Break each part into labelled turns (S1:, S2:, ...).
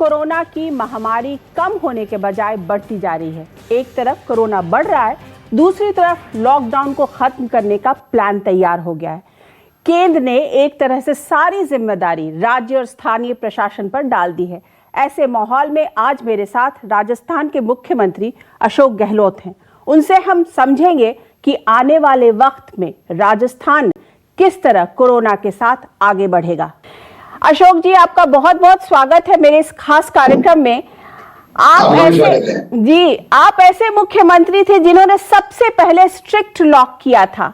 S1: Corona की महामारी कम होने के बजाय बढ़ती जा रही है। एक तरफ कोरोना बढ़ रहा है, दूसरी तरफ लॉकडाउन को खत्म करने का प्लान तैयार हो गया है। केंद्र ने एक तरह से सारी जिम्मेदारी राज्य और स्थानीय प्रशासन पर डाल दी है। ऐसे माहौल में आज मेरे साथ राजस्थान के मुख्यमंत्री अशोक गहलोत हैं। उनसे हम समझेंगे कि आने वाले वक्त में राजस्थान किस तरह कोरोना के साथ आगे बढ़ेगा। अशोक जी, आपका बहुत बहुत स्वागत है मेरे इस खास कार्यक्रम में। आप ऐसे मुख्यमंत्री थे जिन्होंने सबसे पहले स्ट्रिक्ट लॉक किया था,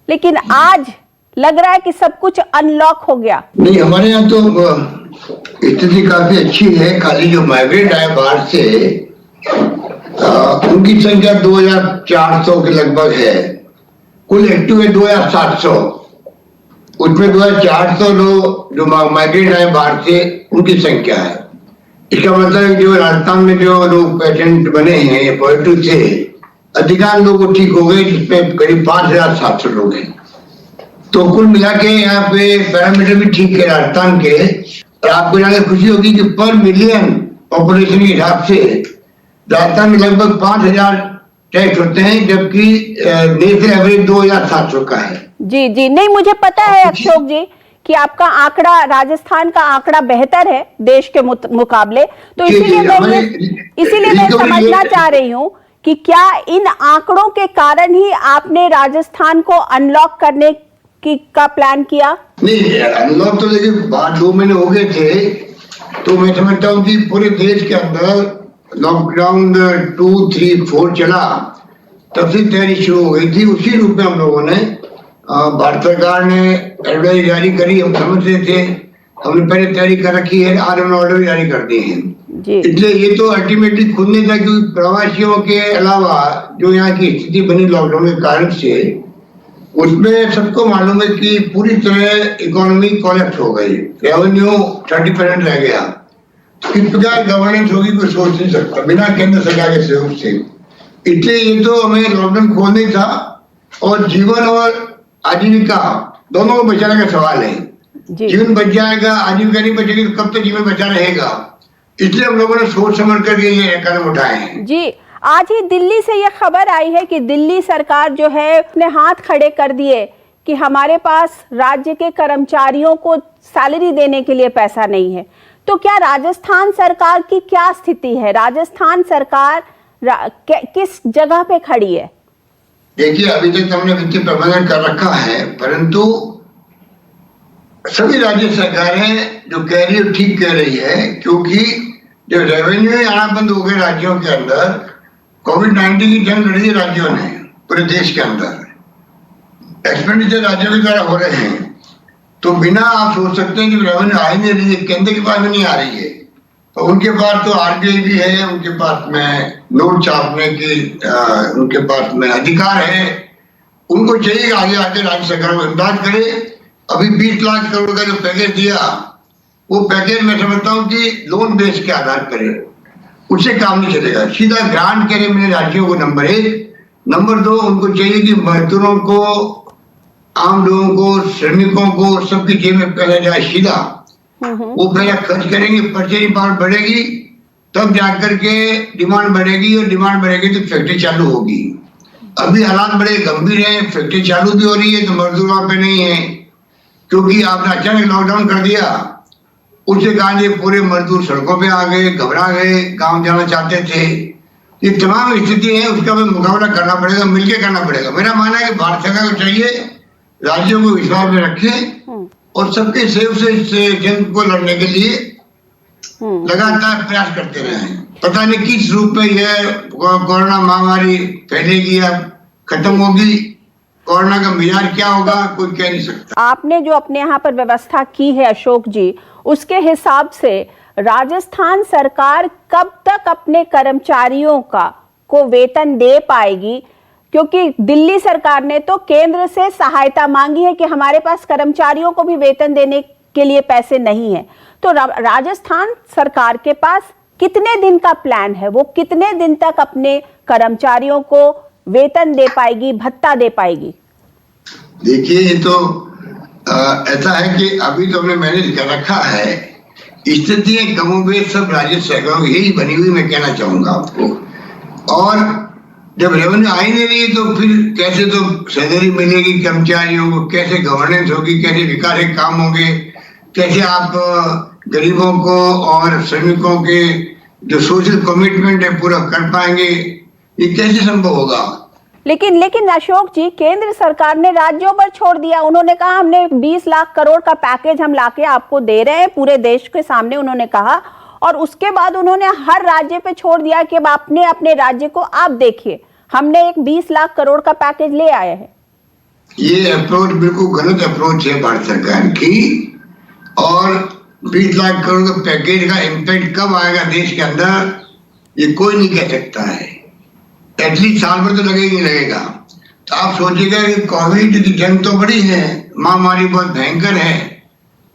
S1: लेकिन आज लग रहा है कि सब कुछ अनलॉक हो गया।
S2: नहीं, हमारे यहाँ तो स्थिति काफी अच्छी है। खाली जो माइग्रेंट आए बाहर से उनकी संख्या 2400 के लगभग है। कुल एक्टिव है 2700। उसमें 2400 लोग जो माइग्रेंट आए बाहर से उनकी संख्या है। इसका मतलब है जो राजस्थान में जो लोग पेशेंट बने हैं पॉजिटिव से, अधिकांश लोग ठीक हो गए, जिसमें करीब 5700 लोग हैं। तो कुल मिला के यहाँ पे पैरामीटर भी ठीक है राजस्थान के। और आपको जाकर खुशी होगी कि पर मिलियन पॉपुलेशन के हिसाब से राजस्थान में लगभग 5000 टेस्ट होते हैं, जबकि नेशनल एवरेज 2700 का है।
S1: जी जी, नहीं मुझे पता है अशोक जी कि आपका आंकड़ा, राजस्थान का आंकड़ा बेहतर है देश के मुकाबले। तो इसीलिए मैं समझना चाह रही हूँ कि क्या इन आंकड़ों के कारण ही आपने राजस्थान को अनलॉक करने का प्लान किया?
S2: नहीं, अनलॉक तो देखिए 2 महीने हो गए थे। तो मैं समझता हूँ कि पूरे देश के अंदर लॉकडाउन 2, 3, 4 चला, तब से तैयारी शुरू हो गई थी। उसी रूप में हम लोगों ने, भारत सरकार ने एडवाइस जारी करी, हम समझ रहे थे, हमने पहले तैयारी कर रखी है, आज हमने ऑर्डर जारी कर दिए हैं। इसलिए ये तो अल्टीमेटली खुलने था, क्योंकि प्रवासियों के अलावा जो यहाँ की स्थिति बनी लॉकडाउन के कारण से, उसमें सबको मालूम है कि पूरी तरह इकोनॉमी कोलैप्स हो गई। रेवेन्यू 30% रह गया। किस प्रकार गवर्नेंस होगी कोई सोच नहीं सकता बिना केंद्र सरकार के सहयोग से। इसलिए ये तो हमें लॉकडाउन खोलना ही था, और जीवन और आजीविका दोनों को बचाने का सवाल है। जीवन बच जाएगा, आजीविका नहीं बचेगी तो कब तक जीवन बचा रहेगा। इसलिए हम लोगों ने सोच समझ कर ये कदम उठाए हैं।
S1: जी, आज ही दिल्ली से यह खबर आई है कि दिल्ली सरकार जो है अपने हाथ खड़े कर दिए कि हमारे पास राज्य के कर्मचारियों को सैलरी देने के लिए पैसा नहीं है। तो क्या राजस्थान सरकार की क्या स्थिति है? राजस्थान सरकार किस जगह पे खड़ी है?
S2: देखिए, अभी तक हमने वित्तीय प्रबंधन कर रखा है, परंतु सभी राज्य सरकारें जो कह रही है ठीक कह रही है, क्योंकि जब रेवेन्यू आना बंद हो गए राज्यों के अंदर, कोविड-19 की जंग लड़ी है राज्यों ने पूरे देश के अंदर, एक्सपेंडिचर राज्यों के द्वारा हो रहे हैं। तो बिना आप सोच सकते हैं कि रेवेन्यू आ ही नहीं रही है, केंद्र के पास में नहीं आ रही है। तो उनके पास तो आरबीआई भी है, उनके पास में नोट छापने की उनके पास में अधिकार है। उनको चाहिए आगे आके राज्य सरकार को इमदाद करे। अभी 20 लाख करोड़ का जो पैकेज दिया, वो पैकेज मैं समझता हूँ कि लोन बेस के आधार पर है, उससे काम नहीं चलेगा। सीधा ग्रांट करे मेरे राज्यों को, नंबर 1। नंबर 2, उनको चाहिए कि मजदूरों को, आम लोगों को, श्रमिकों को, सबकी जेब में पैसा जाए सीधा। वो पैसा खर्च करेंगे, परचेजिंग पावर बढ़ेगी, तब जाकर के डिमांड बढ़ेगी, और डिमांड बढ़ेगी तो फैक्ट्री चालू होगी। अभी हालात बड़े गंभीर हैं, फैक्ट्री चालू भी हो रही है तो मजदूर वहां पे नहीं है, क्योंकि आपने अचानक लॉकडाउन कर दिया। उसके कारण ये पूरे मजदूर सड़कों पे आ गए, घबरा गए, गांव जाना चाहते थे। ये तमाम स्थिति है, उसका भी मुकाबला करना पड़ेगा, मिलकर करना पड़ेगा। मेरा मानना है कि भारत सरकार को चाहिए राज्यों को विश्वास में रखें और सबके सहयोग से इस जंग को लड़ने के लिए लगातार प्रयास करते रहे। पता नहीं किस रूप में यह कोरोना महामारी फैलेगी, अब खत्म होगी, कोरोना का मिजाज क्या होगा कोई कह नहीं सकता।
S1: आपने जो अपने यहाँ पर व्यवस्था की है अशोक जी, उसके हिसाब से राजस्थान सरकार कब तक अपने कर्मचारियों को वेतन दे पाएगी? क्योंकि दिल्ली सरकार ने तो केंद्र से सहायता मांगी है कि हमारे पास कर्मचारियों को भी वेतन देने के लिए पैसे नहीं है। तो राजस्थान सरकार के पास कितने दिन का प्लान है? वो कितने दिन तक अपने कर्मचारियों को वेतन दे पाएगी, भत्ता दे पाएगी?
S2: देखिए, ये तो ऐसा है कि अभी तो हमने मैनेज कर रखा है स्थिति कमोबेश सब राज्य सरकारों की यही बनी हुई, मैं कहना चाहूंगा आपको। और जब रेवेन्यू आ ही नहीं रही तो फिर कैसे तो सैलरी मिलेगी कर्मचारियों को, कैसे गवर्नेंस होगी, कैसे विकास के काम होंगे, कैसे आप गरीबों को और श्रमिकों के जो सोशल कमिटमेंट है पूरा कर पाएंगे, ये कैसे संभव होगा?
S1: लेकिन अशोक जी, केंद्र सरकार ने राज्यों पर छोड़ दिया। उन्होंने कहा हमने 20 लाख करोड़ का पैकेज हम लाके आपको दे रहे हैं, पूरे देश के सामने उन्होंने कहा, और उसके बाद उन्होंने हर राज्य पे छोड़ दिया कि अब अपने अपने राज्य को आप देखिए, हमने एक 20 लाख करोड़ का पैकेज ले आए हैं।
S2: ये अप्रोच बिल्कुल गलत अप्रोच है भारत सरकार की। और 20 लाख करोड़ का पैकेज का इम्पैक्ट कब आएगा देश के अंदर, ये कोई नहीं कह सकता है। एटलीस्ट साल भर तो लगेगा ही लगेगा। तो आप सोचिएगा कि कोविड की जंग तो बड़ी है, महामारी बहुत भयंकर है,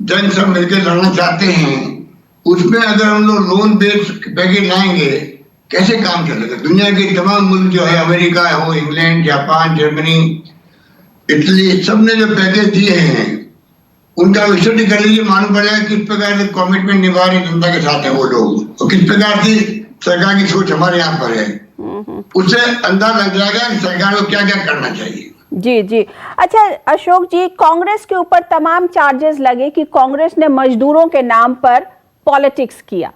S2: जंग सब मिलकर लड़ना चाहते हैं, उसमें अगर हम लोग लोन बेस्ड पैकेज लाएंगे कैसे काम चलेगा? दुनिया के तमाम मुल्क जो है, अमेरिका हो, इंग्लैंड, जापान, जर्मनी, इटली, सब ने जो पैकेज दिए हैं उनका स्टडी कर लीजिए, मालूम पड़ेगा किस प्रकार से कमिटमेंट निभा रहे जनता के साथ है वो लोग, और किस प्रकार की सरकार की सोच हमारे यहाँ पर है। उससे अंदाजा लग जाएगा कि सरकार को क्या क्या करना चाहिए।
S1: जी जी। अच्छा अशोक जी, कांग्रेस के ऊपर तमाम चार्जेस लगे कि कांग्रेस ने मजदूरों के नाम पर पॉलिटिक्स किया,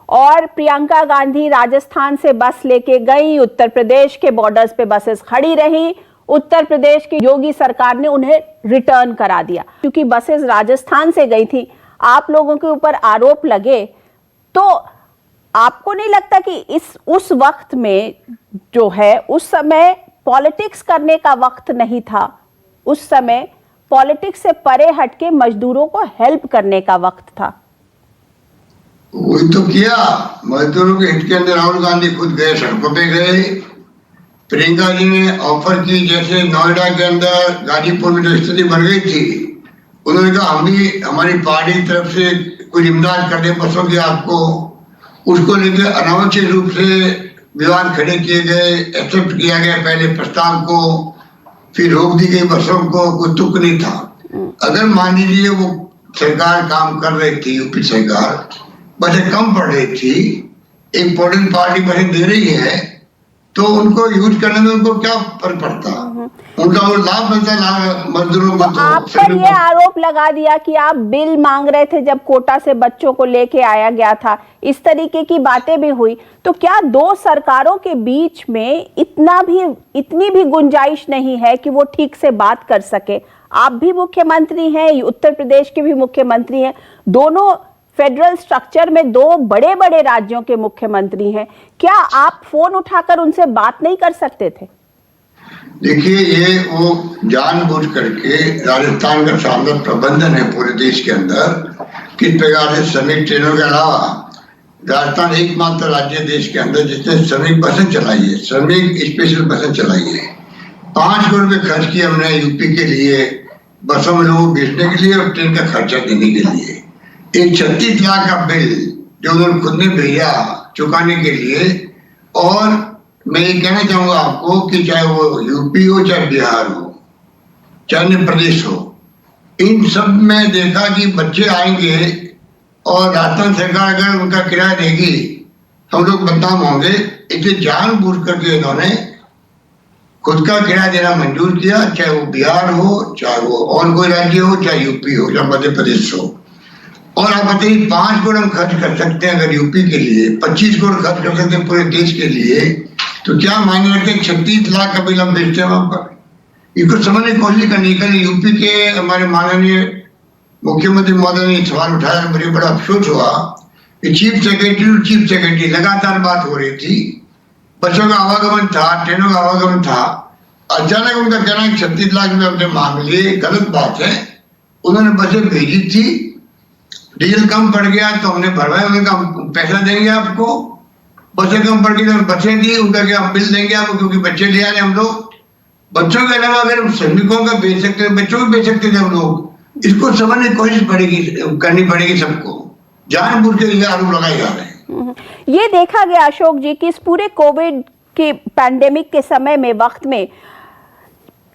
S1: और प्रियंका गांधी राजस्थान से बस लेके गई, उत्तर प्रदेश के बॉर्डर्स पे बसेस खड़ी रही, उत्तर प्रदेश की योगी सरकार ने उन्हें रिटर्न करा दिया क्योंकि बसेस राजस्थान से गई थी। आप लोगों के ऊपर आरोप लगे, तो आपको नहीं लगता कि उस वक्त में जो है, उस समय पॉलिटिक्स करने का वक्त नहीं था, उस समय पॉलिटिक्स से परे हटके मजदूरों को हेल्प करने का वक्त था?
S2: वही तो किया, मजदूरों के हित के अंदर राहुल गांधी खुद गए, सड़कों पे गए। प्रियंका जी ने ऑफर की, जैसे नोएडा के अंदर गाजीपुर में जो स्थिति बन गई थी, उन्होंने कहा हम भी हमारी पार्टी की तरफ से कुछ इमदाद कर दे बसों की आपको। उसको लेकर अनावश्यक रूप से विवाद खड़े किए गए, एक्सेप्ट किया गया पहले प्रस्ताव को, फिर रोक दी गई बसों को, कोई तुक नहीं था। अगर मान लीजिए वो सरकार काम कर रही थी, यूपी सरकार बसें कम पड़ रही थी, एक पॉलिटिकल पार्टी बसें दे रही है, तो उनको यूज करने में उनको क्या फर्क पड़ता, उनका वो लाभ मिलता मजदूरों को। तो
S1: आप पर ये आरोप लगा दिया कि आप बिल मांग रहे थे जब कोटा से बच्चों को लेके आया गया था, इस तरीके की बातें भी हुई। तो क्या दो सरकारों के बीच में इतनी भी गुंजाइश नहीं है कि वो ठीक से बात कर सके? आप भी मुख्यमंत्री हैं, उत्तर प्रदेश के भी मुख्यमंत्री हैं, दोनों फेडरल स्ट्रक्चर में दो बड़े बड़े राज्यों के मुख्यमंत्री हैं, क्या आप फोन उठाकर उनसे बात नहीं कर सकते थे?
S2: देखिए, ये वो जानबूझ करके राजस्थान का शानदार प्रबंधन है पूरे देश के अंदर, किस प्रकार से श्रमिक ट्रेनों के अलावा राजस्थान एकमात्र राज्य देश के अंदर जिसने श्रमिक बसें चलाई है, श्रमिक स्पेशल बसें चलाई है। 5 करोड़ रुपए खर्च किए हमने यूपी के लिए, बसों में लोगों को भेजने के लिए और ट्रेन का खर्चा देने के लिए। एक 36 लाख का बिल जो उन्होंने खुद ने भेजा चुकाने के लिए। और मैं ये कहना चाहूंगा आपको कि चाहे वो यूपी हो, चाहे बिहार हो, चाहे अन्य प्रदेश हो, इन सब में देखा कि बच्चे आएंगे और राजस्थान सरकार अगर उनका किराया देगी, हम लोग बदनाम होंगे। इसलिए जानबूझ करके इन्होंने खुद का किराया देना मंजूर किया, चाहे वो बिहार हो, चाहे वो और कोई राज्य हो, चाहे यूपी हो, चाहे मध्य प्रदेश हो। और आप बताइए, 5 करोड़ हम खर्च कर सकते हैं अगर यूपी के लिए, 25 करोड़ खर्च कर सकते हैं पूरे देश के लिए, तो क्या मायने रखते हैं 36 लाख का बिल हम भेजते हैं वहां पर? इसको समझने की कोशिश करनी। कल यूपी के हमारे माननीय मुख्यमंत्री महोदय ने सवाल उठाया, मुझे बड़ा अफसोस हुआ कि चीफ सेक्रेटरी लगातार बात हो रही थी, बसों का आवागमन था, ट्रेनों का आवागमन था, अचानक उनका कहना है 36 लाख रुपए हमने मांग लिए। गलत बात है। उन्होंने बसें भेजी थी, डीजल कम पड़ गया तो हमने भरवाया, उनका पैसा देंगे आपको। बसें कम पड़ गई तो बसें दी, उनका क्या बिल देंगे आपको, क्योंकि बच्चे ले आ रहे हम लोग। बच्चों के अलावा अगर हम श्रमिकों का भेज सकते हैं, बच्चों को भेज सकते थे हम लोग। इसको समझने की कोशिश करनी पड़ेगी सबको। जानबूझ के ये आरोप लगाए जा रहे हैं।
S1: ये देखा गया अशोक जी कि इस पूरे कोविड के पैंडेमिक के समय में, वक्त में,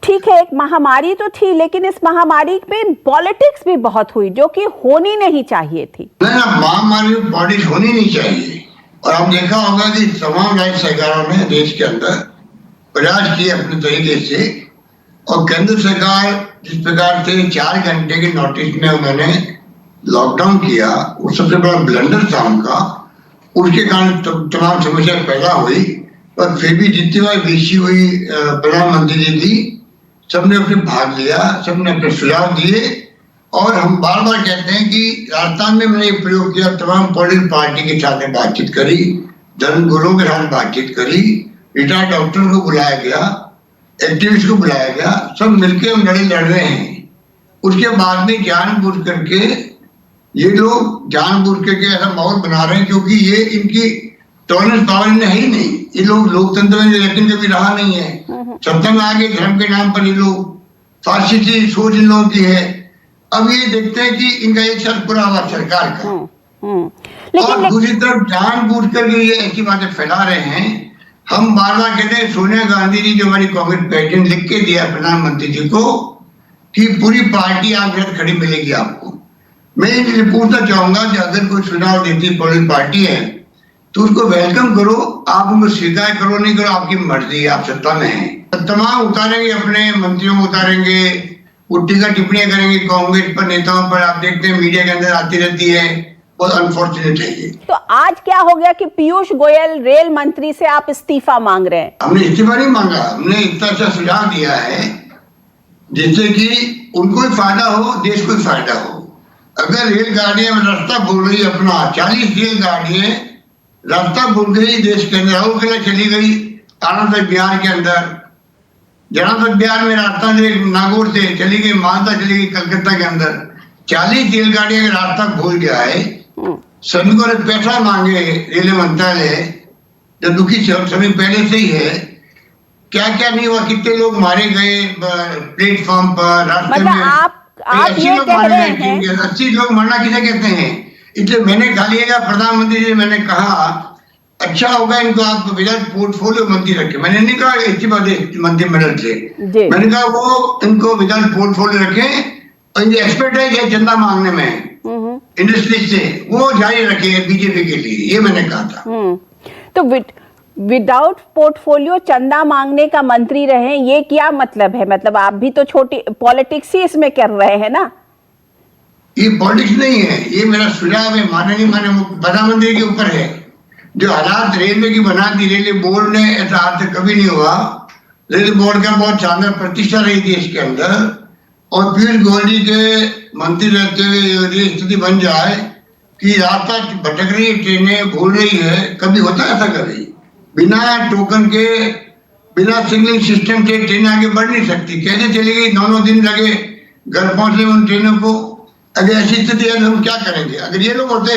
S1: ठीक है, एक महामारी तो थी, लेकिन इस महामारी में पॉलिटिक्स भी बहुत हुई जो कि होनी नहीं चाहिए थी।
S2: ना महामारी में पॉलिटिक्स होनी नहीं चाहिए। और आप देखा होगा कि तमाम राज्य सरकारों ने देश के अंदर प्रयास किए अपने तरीके से, और केंद्र सरकार जिस प्रकार से 4 घंटे के नोटिस में उन्होंने लॉकडाउन किया, वो सबसे बड़ा ब्लंडर था उनका। उसके कारण तमाम समस्या पैदा हुई, पर फिर भी जितनी बार बीसी हुई प्रधानमंत्री जी थी, सबने अपने भाग लिया, सबने अपने सुझाव दिए। और हम बार बार कहते हैं कि राजस्थान में मैंने प्रयोग किया, तमाम पॉलिटिकल पार्टी के साथ बातचीत करी, धर्मगुरुओं के साथ बातचीत करी, रिटायर्ड डॉक्टर को बुलाया गया, एक्टिविस्ट को बुलाया गया, सब मिलकर हम लड़ाई लड़ रहे हैं। उसके बाद में जानबूझ करके ये लोग जानबूझ करके ऐसा माहौल बना रहे हैं, क्योंकि ये इनकी टॉलरेंस पावर में है ही नहीं। ये लोग लोकतंत्र में लेकिन कभी रहा नहीं है, सत्ता में आगे धर्म के नाम पर ये लोग फासिस्टी सोच इन लोगों की है। अब ये देखते हैं कि इनका एक साल पूरा हुआ सरकार का, और दूसरी तरफ जानबूझ करके ये ऐसी बातें फैला रहे हैं। हम बार बार कहते हैं, सोनिया गांधी जी जो हमारी कांग्रेस प्रेसिडेंट लिख के दिया प्रधानमंत्री जी को कि पूरी पार्टी आपके साथ खड़ी मिलेगी आपको। मैं इनसे पूछना चाहूंगा कि अगर कोई चुनाव देती पॉलिटिकल पार्टी है तो उसको वेलकम करो, आप उनको स्वीकार करो नहीं करो आपकी मर्जी, आप सत्ता में हैं। तमाम उतारेंगे, अपने मंत्रियों को उतारेंगे, उल्टी का टिप्पणियां करेंगे कांग्रेस पर, नेताओं पर। आप देखते हैं मीडिया के अंदर आती रहती है, बहुत अनफॉर्चुनेट है ये।
S1: तो आज क्या हो गया कि पीयूष गोयल रेल मंत्री से आप इस्तीफा मांग रहे हैं?
S2: हमने इस्तीफा नहीं मांगा, हमने इतना अच्छा सुझाव दिया है जिससे कि उनको भी फायदा हो, देश को भी फायदा हो। अगर रेलगाड़ियां रास्ता भूल रही अपना, 40 रेलगाड़ियां रास्ता भूल गई देश के अंदर, राहुल किला चली गई आना तक बिहार के अंदर, जहां तक बिहार में रास्ता नागौर से चली गई, मालदा चली गई कलकत्ता के अंदर। 40 रेलगाड़ियां का रास्ता भूल गया है। श्रमिकों ने पैसा मांगे रेलवे मंत्रालय, जब दुखी सभी पहले से ही है। क्या क्या नहीं हुआ, कितने लोग मारे गए प्लेटफॉर्म पर, रास्ते में।
S1: आप ये कह रहे हैं
S2: 80 लोग मरना किसे कहते हैं? इसलिए मैंने कहा लिएगा प्रधानमंत्री जी, मैंने कहा अच्छा होगा इनको आप विदाउट पोर्टफोलियो मंत्री रखे। मैंने नहीं कहा इस्तीफा दे मंत्रिमंडल से, मैंने कहा वो इनको विदाउट पोर्टफोलियो रखें, और इनकी एक्सपर्टाइज है चंदा मांगने में इंडस्ट्री से, वो जारी रखे बीजेपी के लिए, ये मैंने कहा था।
S1: तो विदाउट पोर्टफोलियो चंदा मांगने का मंत्री रहे, ये क्या मतलब है? मतलब आप भी तो छोटी पॉलिटिक्स ही इसमें कर रहे हैं ना?
S2: ये पॉलिटिक्स नहीं है, ये मेरा सुझाव है, माने नहीं माने प्रधानमंत्री के ऊपर है। जो हालात रेलवे की बना दी रेलवे बोर्ड ने, ऐसा आज तक कभी नहीं हुआ। रेलवे बोर्ड का बहुत शानदार प्रतिष्ठा रही देश के अंदर, और पीयूष गोयल जी के मंत्री रहते हुए ये स्थिति बन जाए कि रास्ता भटक रही है, ट्रेनें भूल रही है। कभी होता है ऐसा? कभी बिना टोकन के, बिना सिग्नलिंग सिस्टम के ट्रेन आगे बढ़ नहीं सकती। कैसे चली गई? 9 दिन लगे घर पहुंचने में उन ट्रेनों को। अगर ऐसी स्थिति है तो हम क्या करेंगे? अगर ये लोग होते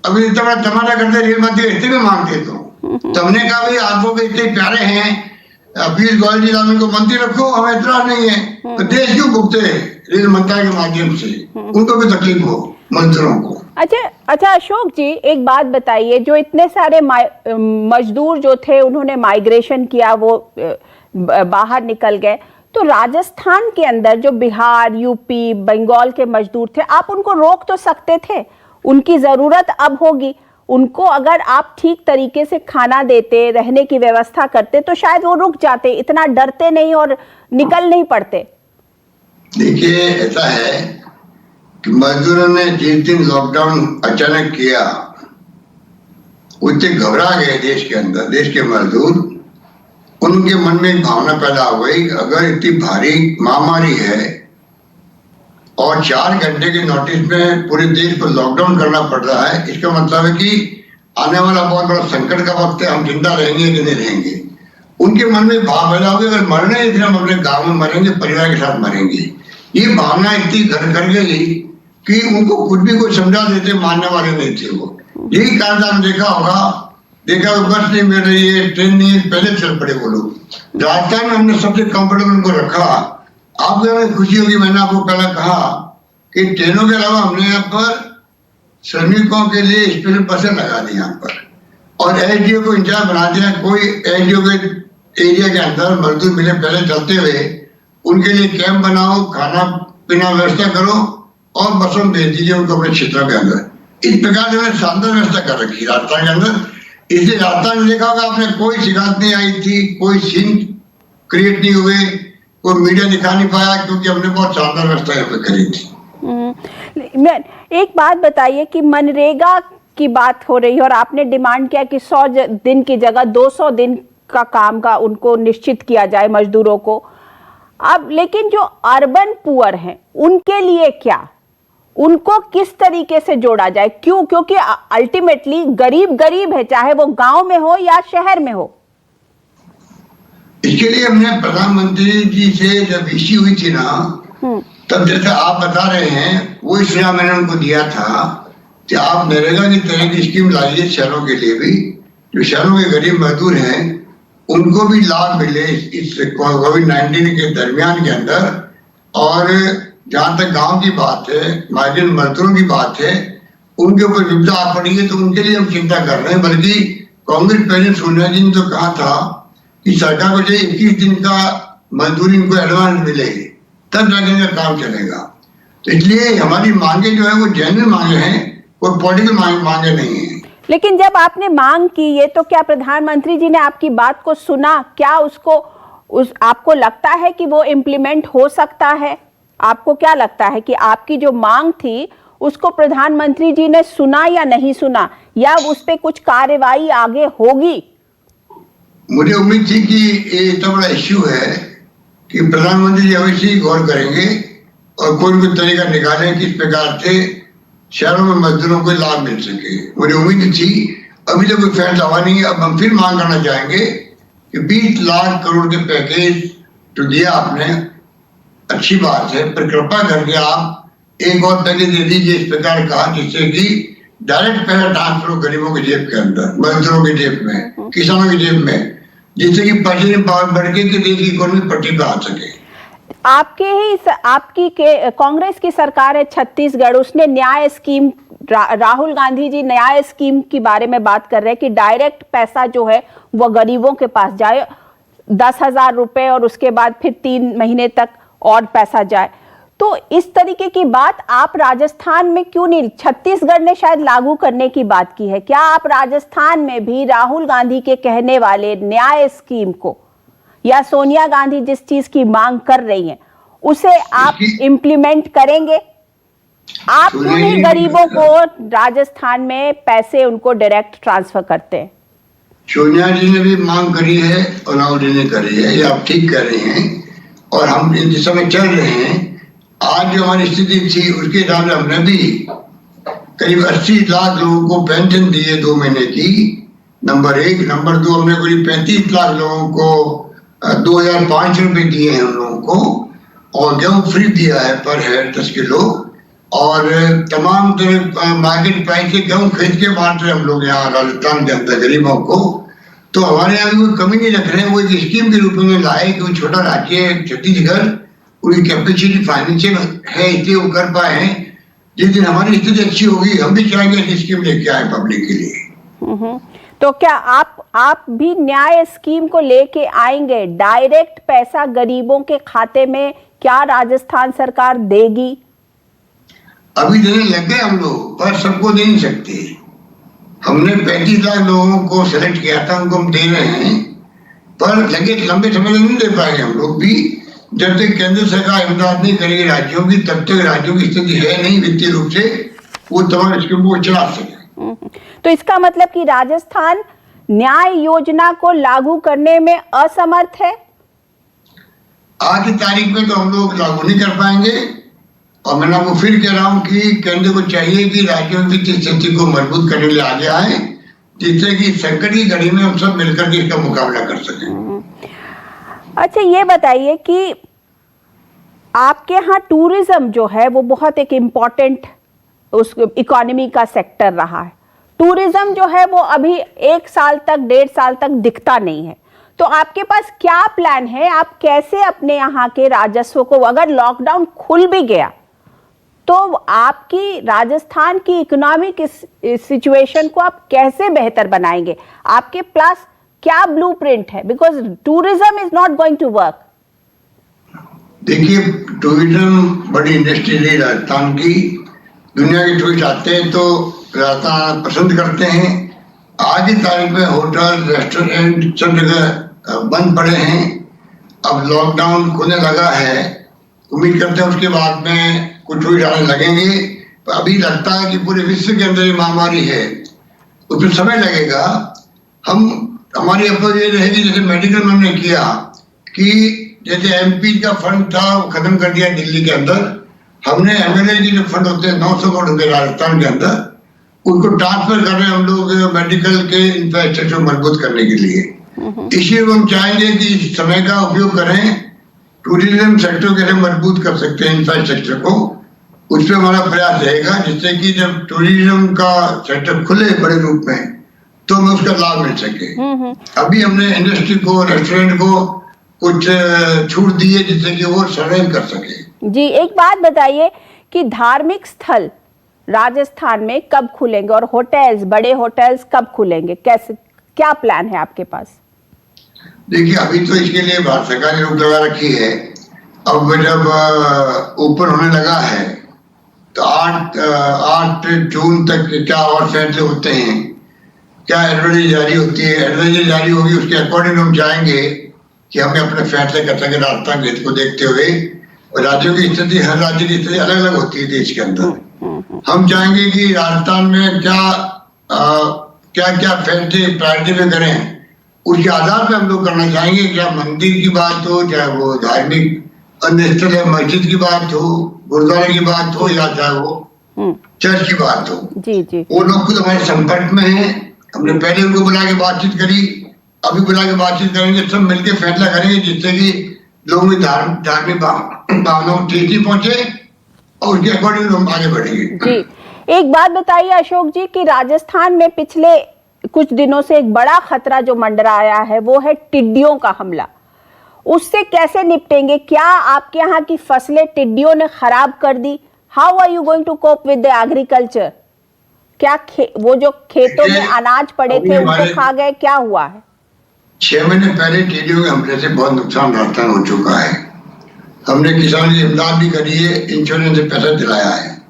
S2: अभी इतना बड़ा तमाशा करते रेल मंत्री इतने में मांगते तो हमने कहा भाई आप लोग इतने प्यारे हैं, पीयूष गोयल जी नाम इनको मंत्री रखो, हमें इतराज नहीं है। तो देश क्यों भुगते रेल मंत्रालय के माध्यम से? उनको भी तकलीफ हो मंत्रियों को।
S1: अच्छा अशोक जी, एक बात बताइए, जो इतने सारे मजदूर जो थे उन्होंने माइग्रेशन किया, वो बाहर निकल गए, तो राजस्थान के अंदर जो बिहार, यूपी, बंगाल के मजदूर थे, आप उनको रोक तो सकते थे। उनकी जरूरत अब होगी, उनको अगर आप ठीक तरीके से खाना देते, रहने की व्यवस्था करते, तो शायद वो रुक जाते, इतना डरते नहीं और निकल नहीं पड़ते।
S2: देखिए ऐसा है कि मजदूरों ने जिस दिन लॉकडाउन अचानक किया, उससे घबरा गए देश के अंदर, देश के मजदूर। उनके मन में एक भावना पैदा हो गई, अगर इतनी भारी महामारी है और 4 घंटे के नोटिस में पूरे देश को लॉकडाउन करना पड़ रहा है, इसका मतलब है कि आने वाला बहुत बड़ा संकट का वक्त है, हम जिंदा रहेंगे कि नहीं रहेंगे। उनके मन में भाव पैदा हो गया, अगर मरने है हम अपने गाँव में मरेंगे, परिवार के साथ मरेंगे। ये भावना इतनी घर कर गई कि उनको कुछ भी कोई समझा देते, मानने वाले नहीं थे वो। यही कारण देखा होगा, बस नहीं मिल रही है, ट्रेन नहीं, पहले चल पड़े वो लोग। राजस्थान में हमने सबसे कंफर्टेबल उनको रखा। आपको खुशी होगी, मैंने आपको पहले कहा कि ट्रेनों के अलावा हमने यहाँ पर श्रमिकों के लिए स्पेशल बसें लगा दी यहाँ पर, और एसडीओ को इंचार्ज बना दिया। कोई एसडीओ के एरिया के अंदर मजदूर मिले पहले चलते हुए, उनके लिए कैंप बनाओ, खाना पीना व्यवस्था करो और बसों में भेज दीजिए उनको अपने क्षेत्रों के अंदर। इस प्रकार से मैंने शानदार व्यवस्था कर रखी राजस्थान के अंदर। इसलिए राजस्थान में देखा होगा आपने, कोई शिकायत नहीं आई थी, कोई सीन क्रिएट नहीं हुए, कोई मीडिया दिखा नहीं पाया, क्योंकि हमने बहुत शानदार व्यवस्था यहाँ पे करी थी।
S1: एक बात बताइए कि मनरेगा की बात हो रही है और आपने डिमांड किया कि 100 दिन की जगह 200 दिन का काम का उनको निश्चित किया जाए मजदूरों को। अब लेकिन जो अर्बन पुअर हैं उनके लिए क्या, उनको किस तरीके से जोड़ा जाए? क्यों? क्योंकि अल्टीमेटली गरीब गरीब है, चाहे वो गांव में हो या शहर में हो।
S2: इसके लिए हमने प्रधानमंत्री जी से जब इश्यू हुई थी ना, तब जैसे आप बता रहे हैं वो सुझाव मैंने उनको दिया था कि आप नरेगा की तरह की स्कीम लाइए शहरों के लिए भी, जो शहरों के गरीब मजदूर हैं उनको भी लाभ मिले इस कोविड-19 के दरमियान के अंदर। और जहां तक गांव की बात है, माइग्रेंट मजदूरों की बात है, उनके ऊपर विपदा आ पड़ी है तो उनके लिए हम चिंता कर रहे हैं। बल्कि कांग्रेस प्रेसिडेंट सोनिया जी ने तो कहा था कि सरकार को चाहिए 21 दिन का मजदूरी इनको एडवांस मिले, तब जाके इनका काम चलेगा। तो इसलिए हमारी मांगे जो है वो जेन्युइन मांगे हैं, कोई पॉलिटिकल मांगे नहीं है।
S1: लेकिन जब आपने मांग की ये, तो क्या प्रधानमंत्री जी ने आपकी बात को सुना? क्या आपको लगता है कि वो इम्प्लीमेंट हो सकता है? आपको क्या लगता है कि आपकी जो मांग थी उसको प्रधानमंत्री जी ने सुना या नहीं सुना, या उस पर कुछ कार्रवाई आगे होगी?
S2: मुझे उम्मीद थी कि ये इतना बड़ा इश्यू है कि प्रधानमंत्री जी अवश्य ही गौर करेंगे और कोई भी तरीका निकालें किस प्रकार से शहरों में मजदूरों को लाभ मिल सके। मुझे उम्मीद थी, अभी तो कोई फैसला हुआ नहीं है। अब हम फिर मांग करना चाहेंगे कि 20 लाख करोड़ के पैकेज तो दिया आपने, अच्छी बात है, पर कृपा करके आप एक और पैकेज दे दीजिए इस प्रकार का, जिससे कि डायरेक्ट पैसा ट्रांसफर हो गरीबों की जेब के अंदर, मजदूरों की जेब में, किसानों की जेब में, जिससे कि परचेजिंग पावर बढ़ के देश की इकोनॉमी पटरी पे आ सके।
S1: आपकी कांग्रेस की सरकार है छत्तीसगढ़, उसने न्याय स्कीम, राहुल गांधी जी न्याय स्कीम के बारे में बात कर रहे हैं कि डायरेक्ट पैसा जो है वो गरीबों के पास जाए, 10,000 रुपए और उसके बाद फिर 3 महीने तक और पैसा जाए। तो इस तरीके की बात आप राजस्थान में क्यों नहीं? छत्तीसगढ़ ने शायद लागू करने की बात की है, क्या आप राजस्थान में भी राहुल गांधी के कहने वाले न्याय स्कीम को, या सोनिया गांधी जिस चीज की मांग कर रही हैं, उसे आप इम्प्लीमेंट करेंगे? आप क्यों नहीं गरीबों को राजस्थान में पैसे उनको डायरेक्ट ट्रांसफर करते हैं?
S2: सोनिया जी ने भी मांग करी है और राहुल जी ने करी है, ये आप ठीक कर रहे हैं और हम इन दिशा में चल रहे हैं। आज जो हमारी स्थिति थी उसके हिसाब से हमने भी करीब 80 लाख लोगों को पेंशन दी है 2 महीने की, नंबर 1। नंबर 2, हमने करीब 35 लाख लोगों को 2,500 रुपए दिए हैं उन लोगों को, और गेहूं फ्री दिया है पर हेड 10 किलो, और तमाम तरह मार्केट प्राइस से गेहूं खरीद के बांट रहे हम लोग यहाँ राजस्थान के अंदर गरीबों को। तो हमारे यहाँ भी कोई कमी नहीं रख रहे हैं, वो एक स्कीम के रूप में लाए कि छोटा राज्य है छत्तीसगढ़, उनकी कैपेसिटी फाइनेंशियल है इसलिए वो कर पाए हैं। जिस दिन हमारी स्थिति अच्छी होगी हम भी चाहेंगे ऐसी स्कीम लेके आए पब्लिक के लिए।
S1: तो क्या आप भी न्याय स्कीम को लेके आएंगे? डायरेक्ट पैसा गरीबों के खाते में क्या राजस्थान सरकार देगी?
S2: अभी देने लग गए हम लोग, पर सबको दे नहीं सकते। हमने 35 लाख लोगों को सेलेक्ट किया था, उनको हम दे रहे हैं, पर लगे लंबे समय तक नहीं दे पाएंगे हम लोग भी। जब तक केंद्र सरकार इमदाद नहीं करेगी राज्यों की, तब तक राज्यों की स्थिति है नहीं वित्तीय रूप से वो तमाम स्कीम को चला सके।
S1: तो इसका मतलब कि राजस्थान न्याय योजना को लागू करने में असमर्थ है?
S2: आज की तारीख में तो हम लोग लागू नहीं कर पाएंगे, और मैं आपको फिर कह रहा हूं कि केंद्र को चाहिए कि राज्यों की वित्तीय स्थिति को मजबूत करने के लिए आगे आए, जिससे कि संकट की घड़ी में हम सब मिलकर के इसका मुकाबला कर सकें।
S1: अच्छा, ये बताइए कि आपके यहाँ टूरिज्म जो है वो बहुत एक इम्पॉर्टेंट उस इकोनॉमी का सेक्टर रहा है। टूरिज्म जो है वो अभी 1 साल तक, 1.5 साल तक दिखता नहीं है। तो आपके पास क्या प्लान है? आप कैसे अपने यहाँ के राजस्व को, अगर लॉकडाउन खुल भी गया तो आपकी राजस्थान की इकोनॉमिक सिचुएशन को आप कैसे बेहतर बनाएंगे? आपके पास क्या ब्लूप्रिंट है? Because tourism is not going to work.
S2: देखिए, टूरिज्म बड़ी इंडस्ट्री रही राजस्थान की। दुनिया के टूरिस्ट आते हैं तो राजस्थान पसंद करते हैं। आज की तारीख में होटल रेस्टोरेंट सब जगह बंद पड़े हैं। अब लॉकडाउन खुलने लगा है, उम्मीद करते हैं उसके बाद में कुछ टूरिस्ट आने लगेंगे। तो अभी लगता है कि पूरे विश्व के अंदर ये महामारी है, उसमें समय लगेगा। हमारी अप्रोच ये रहेगी, जैसे मेडिकल में हमने किया कि जैसे एमपी का फंड था वो खत्म कर दिया दिल्ली के अंदर, हमने एमएलए की जो फंड होते हैं 900 करोड़ रुपए राजस्थान के अंदर, उनको ट्रांसफर कर रहे हैं हम लोग मेडिकल के इंफ्रास्ट्रक्चर मजबूत करने के लिए। इसलिए हम चाहेंगे कि इस समय का उपयोग करें, टूरिज्म सेक्टर को कैसे मजबूत कर सकते हैं इंफ्रास्ट्रक्चर को, उस पर हमारा प्रयास रहेगा, जिससे कि जब टूरिज्म का सेक्टर खुले बड़े रूप में तो हमें उसका लाभ मिल सके। अभी हमने इंडस्ट्री को, रेस्टोरेंट को कुछ छूट दी है जिससे कि वो सर्वाइव कर सके।
S1: जी, एक बात बताइए कि धार्मिक स्थल राजस्थान में कब खुलेंगे और होटल्स, बड़े होटल्स कब खुलेंगे, कैसे, क्या प्लान है आपके पास?
S2: देखिए, अभी तो इसके लिए भारत सरकार ने रोक लगा रखी है। अब जब ओपन होने लगा है तो 8 जून तक क्या और फैसले होते हैं, क्या एडवाइजरी जारी होती है, एडवाइजरी जारी होगी, उसके अकॉर्डिंग हम चाहेंगे कि हमें अपने फैसले कर सके राजस्थान के हित को देखते हुए। और राज्यों की स्थिति, हर राज्य की स्थिति अलग अलग होती है देश के अंदर। हम चाहेंगे कि राजस्थान में क्या फैसले प्रायोरिटी में करें, उसके आधार पर हम लोग करना चाहेंगे। क्या मंदिर की बात हो, चाहे वो धार्मिक अन्य स्थल है, मस्जिद की बात हो, गुरुद्वारे की बात हो, या चाहे वो चर्च की बात हो,
S1: जी जी, वो
S2: लोग खुद हमारे संपर्क में हैं। हमने पहले उनको बुला के बातचीत करी, अभी बुला के बातचीत करेंगे, सब मिलकर फैसला करेंगे जिससे कि लोगों की धार्मिक भावनाओं ठेस नहीं पहुंचे और उसके अकॉर्डिंग हम आगे बढ़ेंगे।
S1: जी, एक बात बताइए अशोक जी कि राजस्थान में पिछले कुछ दिनों से एक बड़ा खतरा जो मंडराया है वो है टिड्डियों का हमला। उससे कैसे निपटेंगे? क्या आपके यहाँ की फसलें टिड्डियों ने खराब कर दी? How are you going to cope with the agriculture? क्या वो जो खेतों में अनाज पड़े थे उनको खा गए, क्या हुआ है?
S2: 6 महीने पहले टिड्डियों के हमले से बहुत नुकसान राजस्थान हो चुका है। हमने किसानों की इमदाद भी करी है, इंश्योरेंस से पैसा दिलाया है।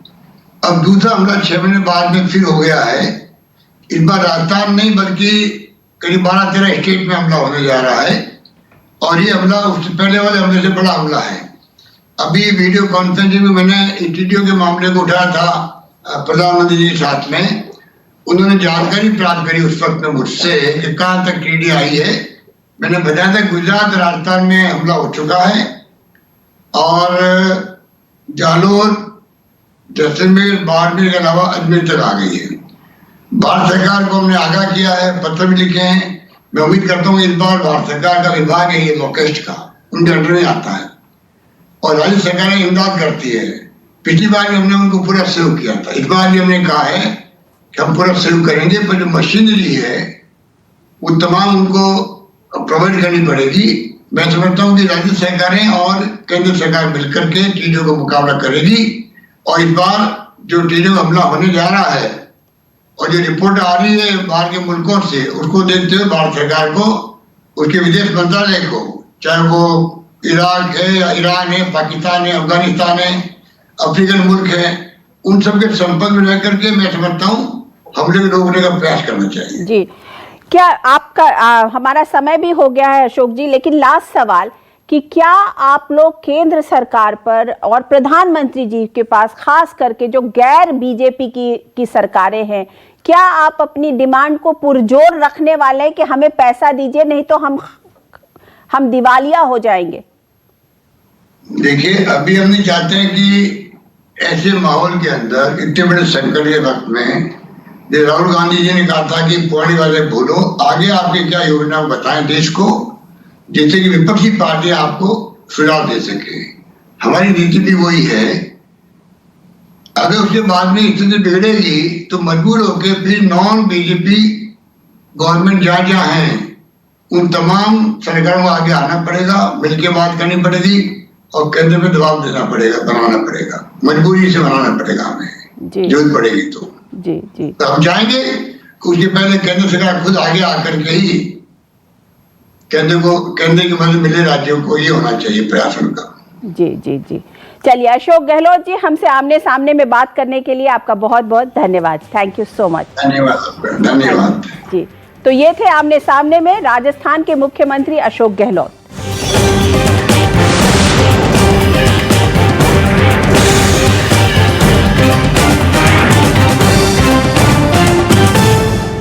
S2: अब दूसरा हमला 6 महीने बाद में फिर हो गया है। इस बार राजस्थान नहीं बल्कि करीब 12-13 स्टेट में हमला होने जा रहा है और ये हमला उससे पहले वाले हमले से बड़ा हमला है। अभी वीडियो कॉन्फ्रेंसिंग में मैंने टिड्डियों के मामले को उठाया था प्रधानमंत्री जी के साथ में। उन्होंने जानकारी प्राप्त करी उस वक्त में मुझसे कि कहाँ तक टिड्डी आई है। मैंने बताया था गुजरात राजस्थान में हमला हो चुका है और जालोर, जैसलमेर, बाड़मेर के अलावा अजमेर तक आ गई है। भारत सरकार को हमने आगाह किया है, पत्र भी लिखे हैं। मैं उम्मीद करता हूँ इस बार भारत सरकार का विभाग है ये लोकेस्ट का, उनके अंडर में आता है और राज्य सरकारें इमदाद करती है। पिछली बार भी हमने उनको पूरा सहयोग किया था, इस बार भी हमने कहा है कि हम पूरा सहयोग करेंगे, पर जो मशीनरी है वो तमाम उनको प्रोवाइड करनी पड़ेगी। मैं समझता हूँ कि राज्य सरकारें और केंद्र सरकार मिलकर के टिड्डियों का मुकाबला करेगी और इस बार जो टिड्डियों का हमला होने जा रहा है और जो रिपोर्ट आ रही है बाहर के मुल्कों से, उसको देखते हुए भारत सरकार को, उसके विदेश मंत्रालय को, चाहे वो इराक है या ईरान है, पाकिस्तान है, अफगानिस्तान है, अफ्रीकन मुल्क है, उन सबके संपर्क में रह करके मैं समझता हूँ हमले को रोकने का प्रयास करना चाहिए।
S1: जी, क्या आपका हमारा समय भी हो गया है अशोक जी, लेकिन लास्ट सवाल कि क्या आप लोग केंद्र सरकार पर और प्रधानमंत्री जी के पास, खास करके जो गैर बीजेपी की सरकारें हैं, क्या आप अपनी डिमांड को पुरजोर रखने वाले हैं कि हमें पैसा दीजिए नहीं तो हम दिवालिया हो जाएंगे?
S2: देखिए, अभी हम नहीं चाहते हैं कि ऐसे माहौल के अंदर, इतने बड़े संकट के वक्त में, जो राहुल गांधी जी ने कहा था कि पुरानी बातें भूलो, आगे आपकी क्या योजना बताएं देश को, जिससे कि विपक्षी पार्टियां आपको सुझाव दे सके। हमारी नीति भी वही है। अगर उसके बाद में स्थिति बिगड़ेगी तो मजबूर होकर फिर नॉन बीजेपी गवर्नमेंट जहाँ जहाँ हैं उन तमाम सरकारों को आगे आना पड़ेगा, मिलकर बात करनी पड़ेगी और केंद्र में दबाव देना पड़ेगा, बनाना पड़ेगा, मजबूरी से बनाना पड़ेगा हमें, जरूरत पड़ेगी तो।
S1: जी जी,
S2: तो हम चाहेंगे कि उसके पहले केंद्र सरकार खुद आगे आकर के ही केंद्र की मदद मिले राज्यों को, ये होना चाहिए प्रयास उनका।
S1: जी जी जी। चलिए अशोक गहलोत जी, हमसे आमने सामने में बात करने के लिए आपका बहुत बहुत धन्यवाद। Thank you so much.
S2: धन्यवाद आपका, धन्यवाद।
S1: जी, तो ये थे आमने सामने में राजस्थान के मुख्यमंत्री अशोक गहलोत।